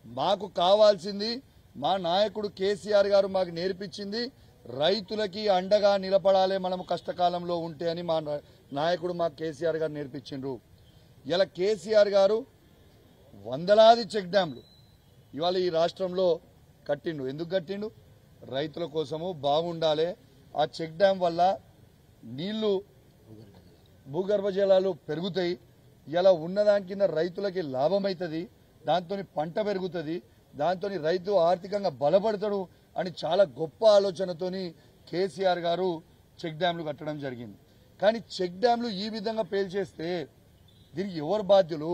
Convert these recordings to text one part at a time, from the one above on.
మాకు కావాల్సింది మా నాయకుడు కేసీఆర్ గారు మాకు నేర్పించింది రైతులకి అండగా నిలబడాలి మనం కష్టకాలంలో ఉంటే అని మా నాయకుడు మాకు కేసీఆర్ గారు నేర్పించిండ్రు. ఇలా కేసీఆర్ గారు వందలాది చెక్ డ్యాంలు ఇవాళ ఈ రాష్ట్రంలో కట్టిండు. ఎందుకు కట్టిండు? రైతుల కోసము బాగుండాలి. ఆ చెక్ డ్యాం వల్ల నీళ్లు భూగర్భ జలాలు పెరుగుతాయి. ఇలా ఉన్నదాని కింద రైతులకి లాభమవుతుంది, దాంతో పంట పెరుగుతుంది, దాంతో రైతు ఆర్థికంగా బలపడతాడు అని చాలా గొప్ప ఆలోచనతోని కేసీఆర్ గారు చెక్ డ్యాంలు కట్టడం జరిగింది. కానీ చెక్ డ్యాంలు ఈ విధంగా పేల్చేస్తే దీనికి ఎవరు బాధ్యులు?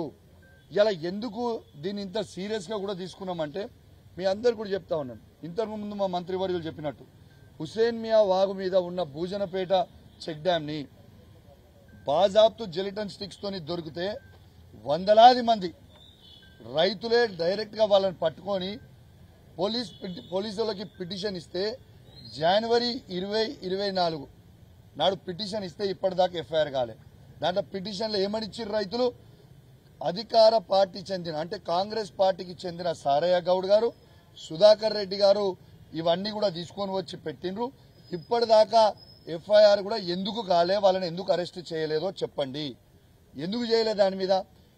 ఇలా ఎందుకు దీన్ని ఇంత సీరియస్గా కూడా తీసుకున్నామంటే మీ అందరు కూడా చెప్తా ఉన్నాను. ఇంతకుముందు మా మంత్రివర్యులు చెప్పినట్టు హుసేన్ మియా వాగు మీద ఉన్న భూజనపేట చెక్ డ్యాంని బాజాబ్తు జెలిటన్ స్టిక్స్ తోని దొరికితే వందలాది మంది రైతులే డైరెక్ట్గా వాళ్ళని పట్టుకొని పోలీసులకి పిటిషన్ ఇస్తే జనవరి 2024 నాడు పిటిషన్ ఇస్తే ఇప్పటిదాకా ఎఫ్ఐఆర్ కాలే. దాంట్లో పిటిషన్లో ఏమని ఇచ్చారు రైతులు? అధికార పార్టీ చెందిన అంటే కాంగ్రెస్ పార్టీకి చెందిన సారయ్య గౌడ్ గారు, సుధాకర్ రెడ్డి గారు ఇవన్నీ కూడా తీసుకొని వచ్చి పెట్టిండ్రు. ఇప్పటిదాకా ఎఫ్ఐఆర్ కూడా ఎందుకు కాలే, వాళ్ళని ఎందుకు అరెస్ట్ చేయలేదో చెప్పండి. ఎందుకు చేయలేదు దాని మీద?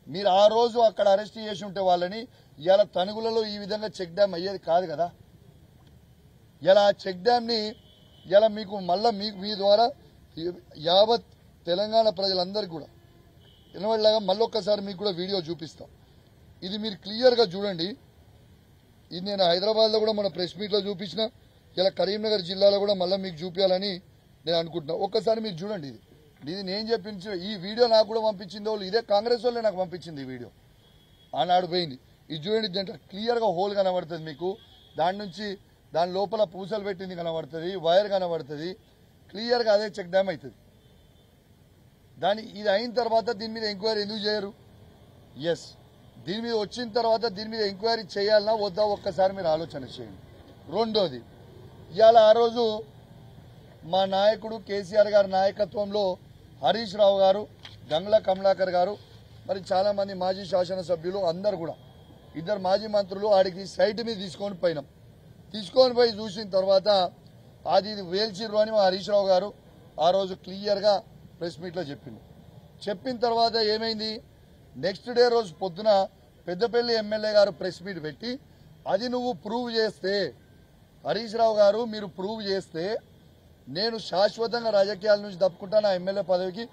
మీరు ఆ రోజు అక్కడ అరెస్ట్ చేసి ఉంటే వాళ్ళని ఇలా తణుగులలో ఈ విధంగా చెక్ డ్యామ్ అయ్యేది కాదు కదా. ఇలా చెక్ డ్యామ్ని ఇలా మీకు మళ్ళా మీ ద్వారా యావత్ తెలంగాణ ప్రజలందరికీ కూడా వినవడలాగా మళ్ళొక్కసారి మీకు కూడా వీడియో చూపిస్తాం. ఇది మీరు క్లియర్గా చూడండి. ఇది నేను హైదరాబాద్లో కూడా మన ప్రెస్ మీట్లో చూపించిన, ఇలా కరీంనగర్ జిల్లాలో కూడా మళ్ళీ మీకు చూపించాలని నేను అనుకుంటున్నా. ఒక్కసారి మీరు చూడండి. ఇది నేను చెప్పించిన ఈ వీడియో నాకు కూడా పంపించింది వాళ్ళు, ఇదే కాంగ్రెస్ వాళ్ళే నాకు పంపించింది ఈ వీడియో. ఆనాడు పోయింది. ఇది చూడండి, దీంట్లో క్లియర్గా హోల్ కనబడుతుంది మీకు. దాని లోపల పూసలు పెట్టింది కనబడుతుంది, వైర్ కనబడుతుంది. క్లియర్గా అదే చెక్ డ్యామ్ అవుతుంది. ఇది అయిన తర్వాత దీని మీద ఎంక్వైరీ ఎందుకు చేయరు? ఎస్, దీని మీద వచ్చిన తర్వాత దీని మీద ఎంక్వైరీ చేయాలన్నా వద్దా ఒక్కసారి మీరు ఆలోచన చేయండి. రెండోది, ఇవాళ ఆ రోజు మా నాయకుడు కేసీఆర్ గారి నాయకత్వంలో హరీష్ రావు గారు, గంగ్లా కమలాకర్ గారు, మరి చాలామంది మాజీ శాసనసభ్యులు అందరు కూడా, ఇద్దరు మాజీ మంత్రులు ఆడికి సైట్ మీద తీసుకొని పోయి చూసిన తర్వాత అది వేల్చిర్రు అని మా హరీష్ రావు గారు ఆ రోజు క్లియర్గా ప్రెస్ మీట్లో చెప్పిన తర్వాత ఏమైంది? నెక్స్ట్ డే రోజు పొద్దున పెద్దపల్లి ఎమ్మెల్యే గారు ప్రెస్ మీట్ పెట్టి అది నువ్వు ప్రూవ్ చేస్తే, హరీష్ రావు గారు మీరు ప్రూవ్ చేస్తే నేను శాశ్వతంగా రాజకీయాల నుంచి తప్పుకుంటా, నా ఎమ్మెల్యే పదవికి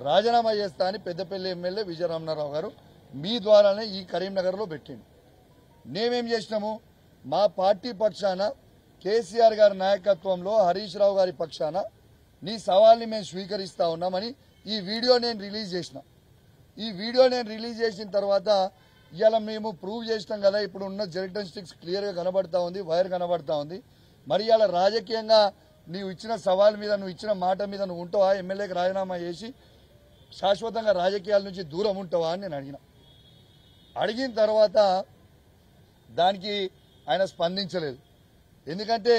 రాజీనామా చేస్తా అని పెద్దపల్లి ఎమ్మెల్యే విజయరామనారావు గారు మీ ద్వారానే ఈ కరీంనగర్లో పెట్టిండు. మేమేం చేసినాము? మా పార్టీ పక్షాన కేసీఆర్ గారి నాయకత్వంలో హరీష్ రావు గారి పక్షాన నీ సవాల్ని మేము స్వీకరిస్తా ఉన్నామని ఈ వీడియో నేను రిలీజ్ చేసిన. ఈ వీడియో నేను రిలీజ్ చేసిన తర్వాత ఇవాళ మేము ప్రూవ్ చేసినాం కదా, ఇప్పుడు ఉన్న జెలిటన్ స్టిక్స్ క్లియర్గా కనబడతా ఉంది, వైర్ కనబడతా ఉంది. మరి ఇవాళ రాజకీయంగా నీవు ఇచ్చిన సవాల్ మీద, నువ్వు ఇచ్చిన మాట మీద నువ్వు ఉంటావా? ఎమ్మెల్యేకి రాజీనామా చేసి శాశ్వతంగా రాజకీయాల నుంచి దూరం ఉంటావా అని నేను అడిగిన తర్వాత దానికి ఆయన స్పందించలేదు. ఎందుకంటే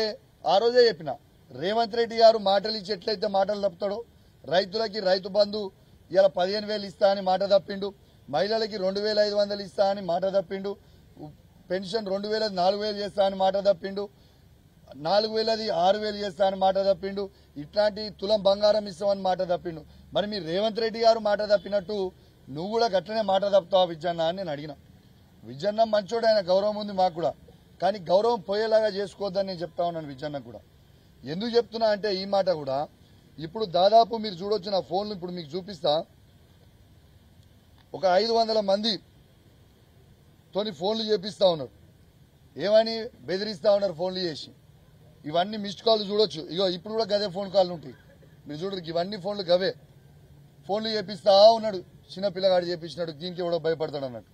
ఆ రోజే చెప్పిన, రేవంత్ రెడ్డి గారు మాటలు ఇచ్చి ఎట్లయితే మాటలు తప్పుతాడో, రైతులకి రైతు బంధు ఇలా 15,000 ఇస్తా అని మాట తప్పిండు, మహిళలకి 2,500 ఇస్తా అని మాట తప్పిండు, పెన్షన్ 2,000 4,000 చేస్తా అని మాట తప్పిండు, 4,000 6,000 చేస్తా అని మాట తప్పిండు, ఇట్లాంటి తులం బంగారం ఇస్తామని మాట తప్పిండు. మరి మీరు రేవంత్ రెడ్డి గారు మాట తప్పినట్టు నువ్వు కూడా గట్లనే మాట తప్పుతావా విజయన్న అని నేను అడిగిన. విజయన్న మంచోడు, ఆయన గౌరవం ఉంది మాకు కూడా, కానీ గౌరవం పోయేలాగా చేసుకోవద్దని నేను చెప్తా ఉన్నాను విజయన్న కూడా. ఎందుకు చెప్తున్నా అంటే ఈ మాట కూడా ఇప్పుడు దాదాపు మీరు చూడొచ్చు నా ఫోన్లు, ఇప్పుడు మీకు చూపిస్తా, ఒక 500 మంది తోని ఫోన్లు చేపిస్తా ఉన్నారు. ఏమని బెదిరిస్తా ఉన్నారు ఫోన్లు చేసి. ఇవన్నీ మిస్డ్ కాల్ చూడొచ్చు. ఇగో ఇప్పుడు కూడా గదే ఫోన్ కాల్ ఉంటాయి మీరు చూడరు. ఇవన్నీ ఫోన్లు గవే ఫోన్లు చేపిస్తా ఉన్నాడు. చిన్న పిల్లగాడు చేపించినాడు, దీనికి ఎవడో భయపడతాడు అన్నట్టు.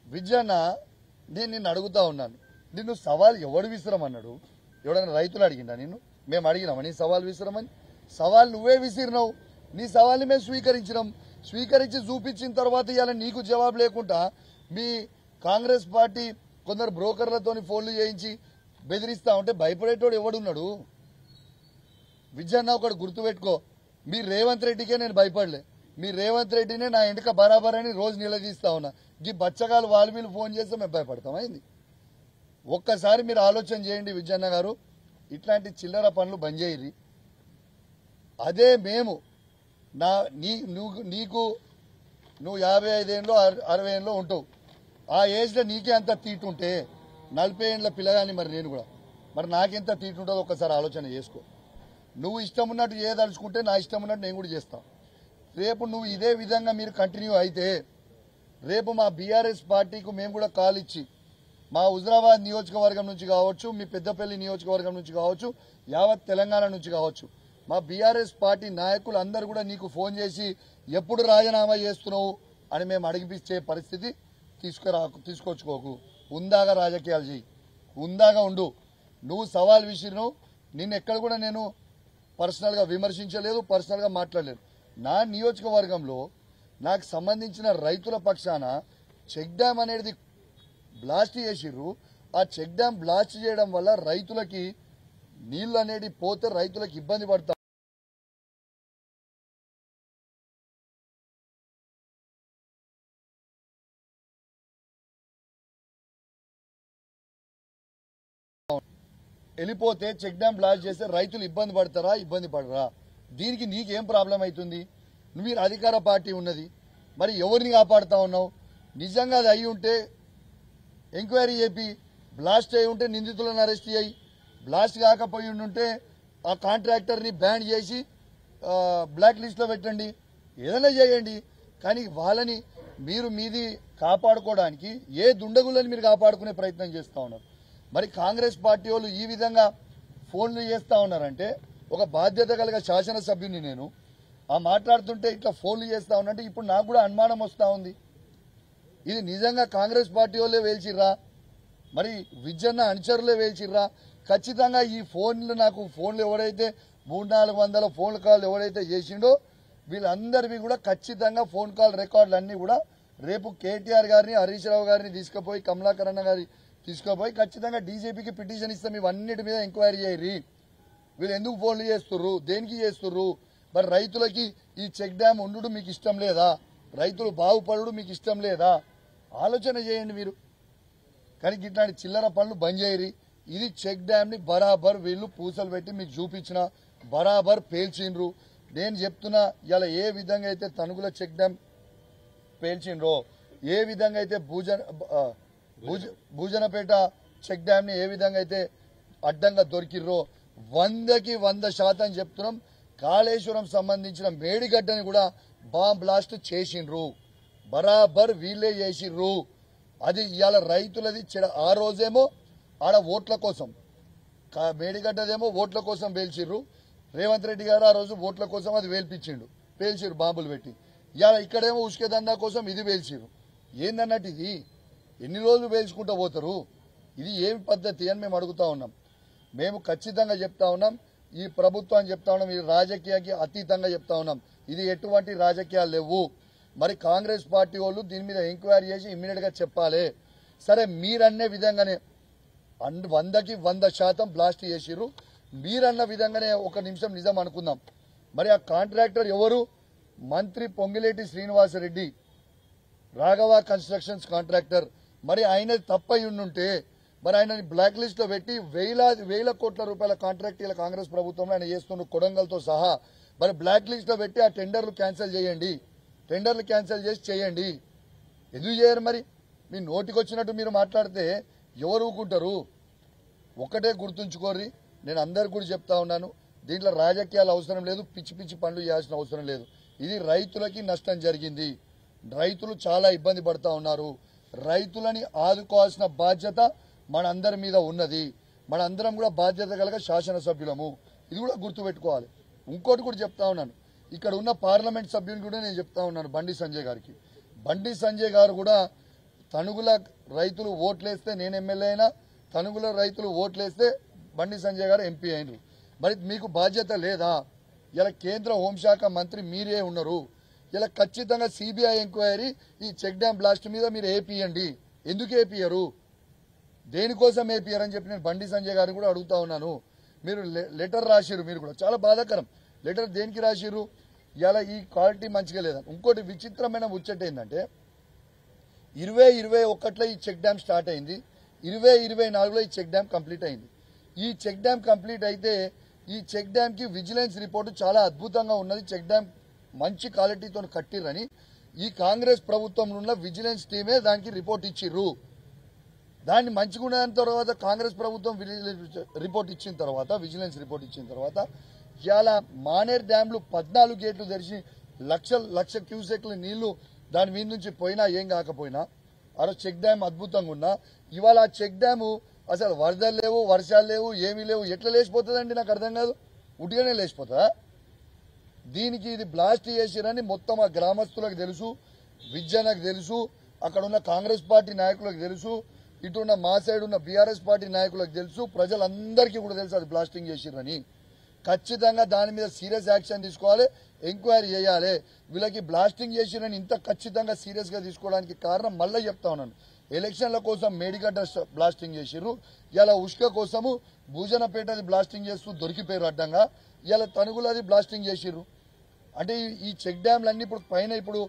విజయన్న, నేను నిన్ను అడుగుతా ఉన్నాను, నిన్ను సవాల్ ఎవడు విసిరమన్నాడు? ఎవడైనా రైతులు అడిగిందా నిన్ను? మేము అడిగినామా నీ సవాల్ విసిరమని? సవాల్ నువ్వే విసిరినావు. నీ సవాల్ని మేము స్వీకరించి చూపించిన తర్వాత ఇవాళ నీకు జవాబు లేకుండా మీ కాంగ్రెస్ పార్టీ కొందరు బ్రోకర్లతోని ఫోన్లు చేయించి బెదిరిస్తా ఉంటే భయపడేటోడు ఎవడున్నాడు? విజయన్న, ఒకటి గుర్తుపెట్టుకో, మీ రేవంత్ రెడ్డికే నేను భయపడలే. మీ రేవంత్ రెడ్డినే నా ఇంటిక బరాబర్ అని రోజు నిలదీస్తా ఉన్నా. ఈ బచ్చగాలు వాళ్ళు వీళ్ళు ఫోన్ చేస్తే మేము భయపడతామైంది. ఒక్కసారి మీరు ఆలోచన చేయండి విజయన్న గారు, ఇట్లాంటి చిల్లర పనులు బంద్ చేయరి. అదే మేము నువ్వు 55 ఏళ్ళు 60 ఏళ్ళు ఉంటావు, ఆ ఏజ్లో నీకే అంత తీటుంటే 40 ఏళ్ళ పిల్లగాని నేను కూడా నాకెంత తీటుంటుందో ఒక్కసారి ఆలోచన చేసుకో. నువ్వు ఇష్టం ఉన్నట్టు చేయదలుచుకుంటే నా ఇష్టం ఉన్నట్టు నేను కూడా చేస్తాను. రేపు నువ్వు ఇదే విధంగా మీరు కంటిన్యూ అయితే రేపు మా బీఆర్ఎస్ పార్టీకి మేము కూడా కాల్ ఇచ్చి మా హుజరాబాద్ నియోజకవర్గం నుంచి కావచ్చు, మీ పెద్దపల్లి నియోజకవర్గం నుంచి కావచ్చు, యావత్ తెలంగాణ నుంచి కావచ్చు, మా బీఆర్ఎస్ పార్టీ నాయకులు అందరూ కూడా నీకు ఫోన్ చేసి ఎప్పుడు రాజీనామా చేస్తున్నావు అని మేము అడిగిపించే పరిస్థితి తీసుకొచ్చుకోకు. ఉందాగా రాజకీయాలు చేయి, ఉందాగా ఉండు. నువ్వు సవాల్ విసిరినావు, నిన్ను ఎక్కడ కూడా నేను పర్సనల్గా విమర్శించలేదు, పర్సనల్గా మాట్లాడలేదు. నా నియోజకవర్గంలో నాకు సంబంధించిన రైతుల పక్షాన చెక్ డ్యామ్ అనేది బ్లాస్ట్ చేసిర్రు. ఆ చెక్ డ్యామ్ బ్లాస్ట్ చేయడం వల్ల రైతులకి నీళ్లు అనేది పోతే రైతులకు ఇబ్బంది పడతారు. వెళ్ళిపోతే చెక్ డ్యామ్ బ్లాస్ట్ చేస్తే రైతులు ఇబ్బంది పడతారా, ఇబ్బంది పడరా? దీనికి నీకేం ప్రాబ్లం అవుతుంది? మీరు అధికార పార్టీ ఉన్నది, మరి ఎవరిని కాపాడుతా ఉన్నావు? నిజంగా అది అయి ఉంటే ఎంక్వైరీ చేపి, బ్లాస్ట్ అయి ఉంటే నిందితులను అరెస్ట్ చేయి, బ్లాస్ట్ కాకపోయి ఉంటే ఆ కాంట్రాక్టర్ని బ్యాన్ చేసి బ్లాక్ లిస్ట్లో పెట్టండి, ఏదైనా చేయండి. కానీ వాళ్ళని మీరు మీది కాపాడుకోవడానికి ఏ దుండగులని మీరు కాపాడుకునే ప్రయత్నం చేస్తూ ఉన్నారు. మరి కాంగ్రెస్ పార్టీ వాళ్ళు ఈ విధంగా ఫోన్లు చేస్తూ ఉన్నారంటే, ఒక బాధ్యత కలిగిన శాసనసభ్యుని నేను మాట్లాడుతుంటే ఇట్లా ఫోన్లు చేస్తూ ఉన్నట్టు ఇప్పుడు నాకు కూడా అనుమానం వస్తూ ఉంది. ఇది నిజంగా కాంగ్రెస్ పార్టీ వాళ్ళే వేల్చిర్రా, మరి విజయన్న అనుచరులే వేల్చిర్రా? ఖచ్చితంగా ఈ ఫోన్లు నాకు ఫోన్లు ఎవరైతే 300-400 ఫోన్ కాల్ ఎవరైతే చేసిండో వీళ్ళందరివి కూడా ఖచ్చితంగా ఫోన్ కాల్ రికార్డులు అన్నీ కూడా రేపు కేటీఆర్ గారిని, హరీష్ రావు గారిని తీసుకుపోయి, కమలాకర్ అన్న గారి తీసుకుపోయి ఖచ్చితంగా డీజీపీకి పిటిషన్ ఇస్తాం. ఇవన్నిటి మీద ఎంక్వైరీ చేయరి. వీళ్ళు ఎందుకు ఫోన్లు చేస్తుర్రు, దేనికి చేస్తుర్రు? మరి రైతులకి ఈ చెక్ డ్యామ్ ఉండు మీకు ఇష్టం లేదా? రైతులు బాగుపడు మీకు ఇష్టం లేదా? ఆలోచన చేయండి మీరు. కానీ ఇట్లాంటి చిల్లర పనులు బంద్ చేయరి. ఇది చెక్ డ్యామ్ ని బరాబర్ వీళ్ళు పూసలు పెట్టి మీకు చూపించిన బరాబర్ పేల్చిండ్రు. నేను చెప్తున్నా, ఇలా ఏ విధంగా అయితే తనుగుల చెక్ డ్యామ్ పేల్చిండ్రో, ఏ విధంగా అయితే భూజనపేట చెక్ డ్యామ్ ని ఏ విధంగా అయితే అడ్డంగా దొరికిర్రో 100కి 100% చెప్తున్నాం. కాళేశ్వరం సంబంధించిన మేడిగడ్డని కూడా బాంబ్ బ్లాస్ట్ చేసిండ్రు, బరాబర్ వీళ్ళే చేసిండ్రు. అది ఇవాళ రైతులది ఆ రోజేమో ఆడ ఓట్ల కోసం, మేడిగడ్డదేమో ఓట్ల కోసం పేల్చిర్రు. రేవంత్ రెడ్డి గారు ఆ రోజు ఓట్ల కోసం అది పేల్చిర్రు బాంబులు పెట్టి. ఇవాళ ఇక్కడేమో ఉసుకే దందా కోసం ఇది పేల్చిర్రు. ఏందన్నట్టు ఇది? ఎన్ని రోజులు పేల్చుకుంటూ పోతారు? ఇది ఏమి పద్ధతి అని మేము అడుగుతా ఉన్నాం. మేము ఖచ్చితంగా చెప్తా ఉన్నాం, ఈ ప్రభుత్వాన్ని చెప్తా ఉన్నాం, ఇది రాజకీయానికి అతీతంగా చెప్తా ఉన్నాం. ఇది ఎటువంటి రాజకీయాలు లేవు. మరి కాంగ్రెస్ పార్టీ వాళ్ళు దీని మీద ఎంక్వైరీ చేసి ఇమ్మీడియట్ గా చెప్పాలి. సరే, మీరన్నే విధంగానే 100కి 100% బ్లాస్ట్ చేసిర్రు. మీరన్న విధంగానే ఒక నిమిషం నిజం అనుకుందాం. మరి ఆ కాంట్రాక్టర్ ఎవరు? మంత్రి పొంగిలేటి శ్రీనివాసరెడ్డి, రాఘవ కన్స్ట్రక్షన్స్ కాంట్రాక్టర్. మరి ఆయన తప్పై ఉండుంటే మరి ఆయనని బ్లాక్ లిస్ట్ లో పెట్టి వేల కోట్ల రూపాయల కాంట్రాక్ట్ ఇలా కాంగ్రెస్ ప్రభుత్వంలో ఆయన చేస్తున్న కొడంగల్తో సహా మరి బ్లాక్ లిస్ట్ లో పెట్టి ఆ టెండర్లు క్యాన్సిల్ చేయండి, టెండర్లు క్యాన్సిల్ చేసి చేయండి. ఎందుకు చేయరు? మరి మీ నోటికి వచ్చినట్టు మీరు మాట్లాడితే ఎవరు ఊరుకుంటారు? ఒకటే గుర్తుంచుకోర్రి, నేను అందరికి కూడా చెప్తా ఉన్నాను, దీంట్లో రాజకీయాలు అవసరం లేదు, పిచ్చి పిచ్చి పనులు చేయాల్సిన అవసరం లేదు. ఇది రైతులకి నష్టం జరిగింది, రైతులు చాలా ఇబ్బంది పడతా ఉన్నారు. రైతులని ఆదుకోవాల్సిన బాధ్యత మనందరి మీద ఉన్నది. మనందరం కూడా బాధ్యత కలిగ శాసనసభ్యులము, ఇది కూడా గుర్తుపెట్టుకోవాలి. ఇంకోటి కూడా చెప్తా ఉన్నాను, ఇక్కడ ఉన్న పార్లమెంట్ సభ్యులు కూడా నేను చెప్తా ఉన్నాను బండి సంజయ్ గారికి. బండి సంజయ్ గారు కూడా తణుగుల రైతులు ఓట్లేస్తే నేను ఎమ్మెల్యే అయినా, తణుగుల రైతులు ఓట్లేస్తే బండి సంజయ్ గారు ఎంపీ అయినరు. మరి మీకు బాధ్యత లేదా? ఇలా కేంద్ర హోంశాఖ మంత్రి మీరే ఉన్నారు. ఇలా ఖచ్చితంగా సిబిఐ ఎంక్వైరీ ఈ చెక్ డ్యామ్ బ్లాస్ట్ మీద మీరు ఏపీయండి. ఎందుకు ఏపీయరు? దేనికోసం ఏపీయరు అని చెప్పి నేను బండి సంజయ్ గారిని కూడా అడుగుతా ఉన్నాను. మీరు లెటర్ రాసిరు, మీరు కూడా చాలా బాధాకరం. లెటర్ దేనికి రాసిరు? ఇలా ఈ క్వాలిటీ మంచిగా లేదని. ఇంకోటి విచిత్రమైన ముచ్చట ఏంటంటే, 2021లో ఈ చెక్ డ్యామ్ స్టార్ట్ అయింది. 2024లో ఈ చెక్ డ్యామ్ కంప్లీట్ అయింది. ఈ చెక్ డ్యామ్ కంప్లీట్ అయితే ఈ చెక్ డ్యామ్ కి విజిలెన్స్ రిపోర్టు చాలా అద్భుతంగా ఉన్నది. చెక్ డ్యామ్ మంచి క్వాలిటీతో కట్టిర్రని ఈ కాంగ్రెస్ ప్రభుత్వంలో ఉన్న విజిలెన్స్ టీమే దానికి రిపోర్ట్ ఇచ్చిర్రు. దాన్ని మంచిగా ఉన్న తర్వాత కాంగ్రెస్ ప్రభుత్వం రిపోర్ట్ ఇచ్చిన తర్వాత విజిలెన్స్ రిపోర్ట్ ఇచ్చిన తర్వాత ఇవాళ మానేర్ డ్యాంలు 14 గేట్లు తెరిచి లక్ష క్యూసెక్ల నీళ్లు దాని మీద నుంచి పోయినా ఏం కాకపోయినా ఆ చెక్ డ్యామ్ అద్భుతంగా ఉన్నా ఇవాళ ఆ చెక్ డ్యాము అసలు వరదలు లేవు, వర్షాలు లేవు, ఏమీ లేవు. ఎట్లా లేచిపోతుందండి? నాకు అర్థం కాదు. ఉట్టిగానే లేచిపోతుందా? దీనికి ఇది బ్లాస్ట్ చేసిరని మొత్తం ఆ గ్రామస్తులకు తెలుసు, విద్యనకు తెలుసు, అక్కడ ఉన్న కాంగ్రెస్ పార్టీ నాయకులకు తెలుసు, ఇటున్న మా సైడ్ ఉన్న బీఆర్ఎస్ పార్టీ నాయకులకు తెలుసు, ప్రజలందరికీ కూడా తెలుసు అది బ్లాస్టింగ్ చేసిరని. ఖచ్చితంగా దాని మీద సీరియస్ యాక్షన్ తీసుకోవాలి, ఎంక్వైరీ చేయాలి. వీళ్ళకి బ్లాస్టింగ్ చేసిరని ఇంత ఖచ్చితంగా సీరియస్ గా తీసుకోవడానికి కారణం మళ్ళీ చెప్తా ఉన్నాను. ఎలక్షన్ల కోసం మేడిగడ్డ బ్లాస్టింగ్ చేసిర్రు, ఇలా ఉష్క కోసము భూజనపేటది బ్లాస్టింగ్ చేస్తూ దొరికిపోయారు అడ్డంగా, ఇలా తనుగులది బ్లాస్టింగ్ చేసిర్రు. అంటే ఈ చెక్ డ్యాంలన్నీ ఇప్పుడు పైన ఇప్పుడు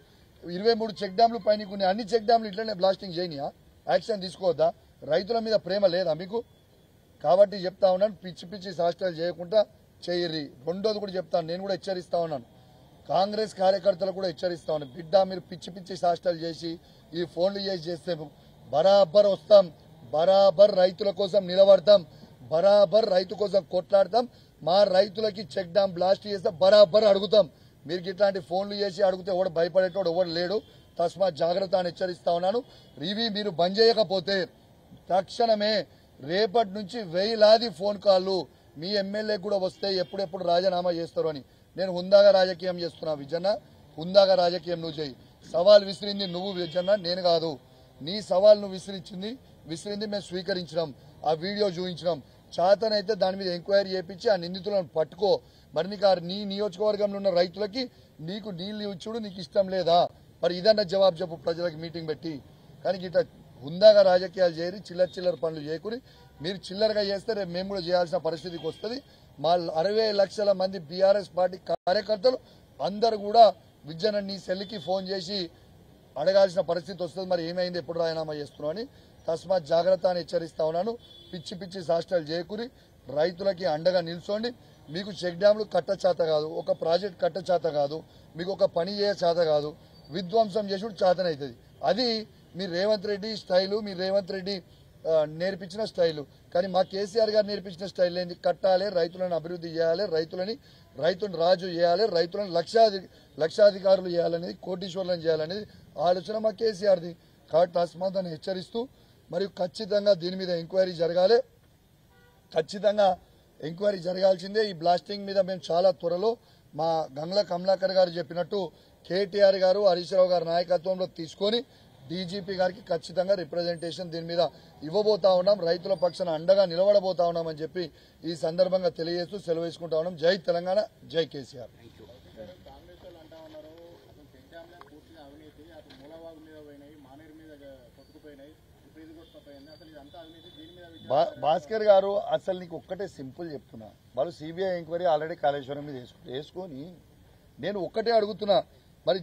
23 చెక్ డ్యాంలు పైన కొన్ని అన్ని చెక్ డ్యాంలు ఇట్లనే బ్లాస్టింగ్ చేయనియా? యాక్షన్ తీసుకోవద్దా? రైతుల మీద ప్రేమ లేదా మీకు? కాబట్టి చెప్తా ఉన్నాను, పిచ్చి పిచ్చి శాస్త్రాలు చేయకుండా చేయర్రి. రెండోది కూడా చెప్తాను, నేను కూడా హెచ్చరిస్తా ఉన్నాను, కాంగ్రెస్ కార్యకర్తలు కూడా హెచ్చరిస్తా ఉన్నాను. బిడ్డ మీరు పిచ్చి పిచ్చి శాస్త్రాలు చేసి ఈ ఫోన్లు చేస్తే బరాబర్ వస్తాం, బరాబర్ రైతుల కోసం నిలబడతాం, బరాబర్ రైతు కోసం కొట్లాడతాం. మా రైతులకి చెక్ డ్యామ్ బ్లాస్ట్ చేస్తే బరాబర్ అడుగుతాం. మీరు ఇట్లాంటి ఫోన్లు చేసి అడిగితే ఎవడు భయపడేటోడు ఎవడు లేడు. తస్మాత్ జాగ్రత్త అని హెచ్చరిస్తా ఉన్నాను. ఇవి మీరు బంద్ చేయకపోతే తక్షణమే రేపటి నుంచి 1000 ఫోన్ కాళ్ళు మీ ఎమ్మెల్యే కూడా వస్తే ఎప్పుడెప్పుడు రాజీనామా చేస్తారు అని. నేను హుందాగా రాజకీయం చేస్తున్నా విజన్న, హుందాగా రాజకీయం నువ్వు చేయి. సవాల్ విసిరింది నువ్వు విజన్న, నేను కాదు. నీ సవాల్ నువ్వు విసిరింది మేము స్వీకరించినాం, ఆ వీడియో చూపించినాం. చేతనైతే దాని మీద ఎంక్వైరీ చేయించి ఆ నిందితులను పట్టుకో. మరి నీకు నీ నియోజకవర్గంలో ఉన్న రైతులకి నీకు నీళ్లు ఇచ్చుడు నీకు ఇష్టం లేదా? మరి ఇదన్నా జవాబు చెప్పు ప్రజలకు మీటింగ్ పెట్టి. కానీ ఇట్లా హుందాగా రాజకీయాలు చేయరు, చిల్లర పనులు చేయకుని. మీరు చిల్లరగా చేస్తే రేపు మేము కూడా చేయాల్సిన పరిస్థితికి వస్తుంది. మా 60 లక్షల మంది బీఆర్ఎస్ పార్టీ కార్యకర్తలు అందరూ కూడా విజయన నీ సెల్కి ఫోన్ చేసి అడగాల్సిన పరిస్థితి వస్తుంది. మరి ఏమైంది, ఎప్పుడు రాజీనామా చేస్తున్నావు అని. తస్మాత్ జాగ్రత్త అని హెచ్చరిస్తా ఉన్నాను. పిచ్చి పిచ్చి శాస్త్రాలు చేయకుని రైతులకి అండగా నిల్చోండి. మీకు చెక్ డ్యాంలు కట్ట చేత కాదు, ఒక ప్రాజెక్ట్ కట్ట చేత కాదు, మీకు ఒక పని చేయ చేత కాదు, విధ్వంసం చేసుడు చేతనవుతుంది. అది మీ రేవంత్ రెడ్డి స్టైలు, మీ రేవంత్ రెడ్డి నేర్పించిన స్టైలు. కానీ మా కేసీఆర్ గారు నేర్పించిన స్టైల్ ఏంది? కట్టాలి, రైతులను అభివృద్ధి చేయాలి, రైతులను రాజు చేయాలి, రైతులను లక్షాధికారులు చేయాలనేది, కోటీశ్వర్లను చేయాలనేది ఆలోచన మా కేసీఆర్ది. కాబట్టి తస్మాత్ అని హెచ్చరిస్తూ మరియు ఖచ్చితంగా దీని మీద ఎంక్వైరీ జరగాలి, ఖచ్చితంగా ఎంక్వైరీ జరగాల్సిందే. ఈ బ్లాస్టింగ్ మీద మేము చాలా త్వరలో మా గంగ్ల కమలాకర్ గారు చెప్పినట్టు కేటీఆర్ గారు, హరీష్ రావు గారి నాయకత్వంలో తీసుకొని డీజీపీ గారికి ఖచ్చితంగా రిప్రజెంటేషన్ దీని మీద ఇవ్వబోతా ఉన్నాం. రైతుల పక్షాన అండగా నిలబడబోతా ఉన్నామని చెప్పి ఈ సందర్భంగా తెలియజేస్తూ సెలవు వేసుకుంటా ఉన్నాం. జై తెలంగాణ, జై కేసీఆర్. భాస్కర్ గారు, అసలు నీకు ఒక్కటే సింపుల్ చెప్తున్నా, వాళ్ళు సిబిఐ ఎంక్వైరీ ఆల్రెడీ కాళేశ్వరం మీద వేసుకొని నేను ఒక్కటే అడుగుతున్నా, మరి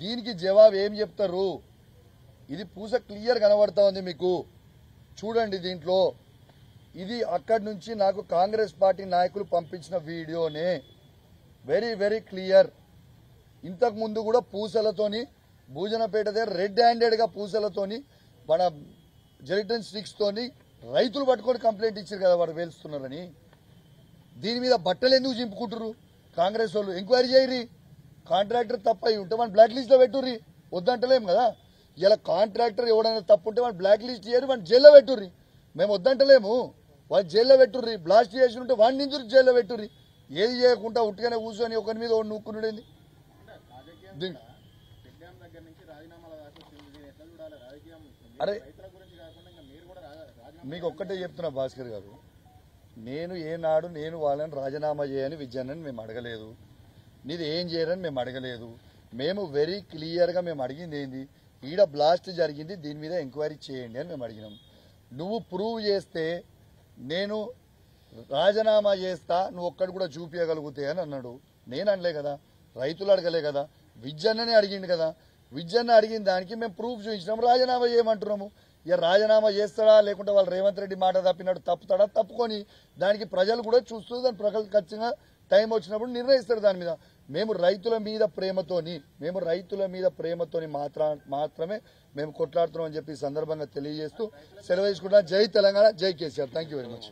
దీనికి జవాబు ఏం చెప్తారు? ఇది పూస క్లియర్ కనబడతా ఉంది మీకు, చూడండి. దీంట్లో ఇది అక్కడి నుంచి నాకు కాంగ్రెస్ పార్టీ నాయకులు పంపించిన వీడియోనే, వెరీ వెరీ క్లియర్. ఇంతకు ముందు కూడా పూసలతోని భూజనపేట దగ్గర రెడ్ హ్యాండెడ్గా పూసలతోని మన జెలిటన్ స్టిక్స్ తోని రైతులు పట్టుకొని కంప్లైంట్ ఇచ్చారు కదా వాడు వేలుస్తున్నారని. దీని మీద బట్టలు ఎందుకు చింపుకుంటారు కాంగ్రెస్ వాళ్ళు? ఎంక్వైరీ చేయరి. కాంట్రాక్టర్ తప్ప అయి ఉంటే మన బ్లాక్ లిస్ట్ లో పెట్టుర్రి, వద్దంటలేం కదా. ఇలా కాంట్రాక్టర్ ఎవడైనా తప్పు ఉంటే మన బ్లాక్ లిస్ట్ చేయరు, మన జైల్లో పెట్టుర్రి. మేము వద్దంటలేము, వాళ్ళు జైల్లో పెట్టుర్రి. బ్లాస్ట్ చేసి ఉంటే వాడిని నిందురు జైల్లో పెట్టుర్రి. ఏది చేయకుండా ఉట్టుగానే కూర్చొని ఒకరి మీద ఒకటి నూక్కునుడేంది? అరే మీకు ఒక్కటే చెప్తున్నా భాస్కర్ గారు, నేను ఏనాడు వాళ్ళని రాజీనామా చేయని విజయాన్ని మేము అడగలేదు, నీది ఏం చేయరని మేము అడగలేదు. మేము వెరీ క్లియర్గా మేము అడిగింది ఏంది, ఈడ బ్లాస్ట్ జరిగింది, దీని మీద ఎంక్వైరీ చేయండి అని మేము అడిగినాం. నువ్వు ప్రూవ్ చేస్తే నేను రాజీనామా చేస్తా, నువ్వు ఒక్కడు కూడా చూపించగలుగుతాయి అని అన్నాడు. నేను అనలే కదా, రైతులు అడగలే కదా, విజయన్ననే అడిగిండు కదా. విజయన్న అడిగిన దానికి మేము ప్రూఫ్ చూపించినాము, రాజీనామా చేయమంటున్నాము. ఇక రాజీనామా చేస్తాడా లేకుంటే వాళ్ళు రేవంత్ రెడ్డి మాట తప్పినట్టు తప్పుతాడా, తప్పుకొని దానికి ప్రజలు కూడా చూస్తూ దాని ప్రజలు ఖచ్చితంగా టైం వచ్చినప్పుడు నిర్ణయిస్తారు దాని మీద. మేము రైతుల మీద ప్రేమతోని మాత్రమే మేము కొట్లాడుతున్నాం అని చెప్పి ఈ సందర్భంగా తెలియజేస్తూ సెలవు తీసుకుంటున్నాం. జై తెలంగాణ, జై KCR. Thank you very much.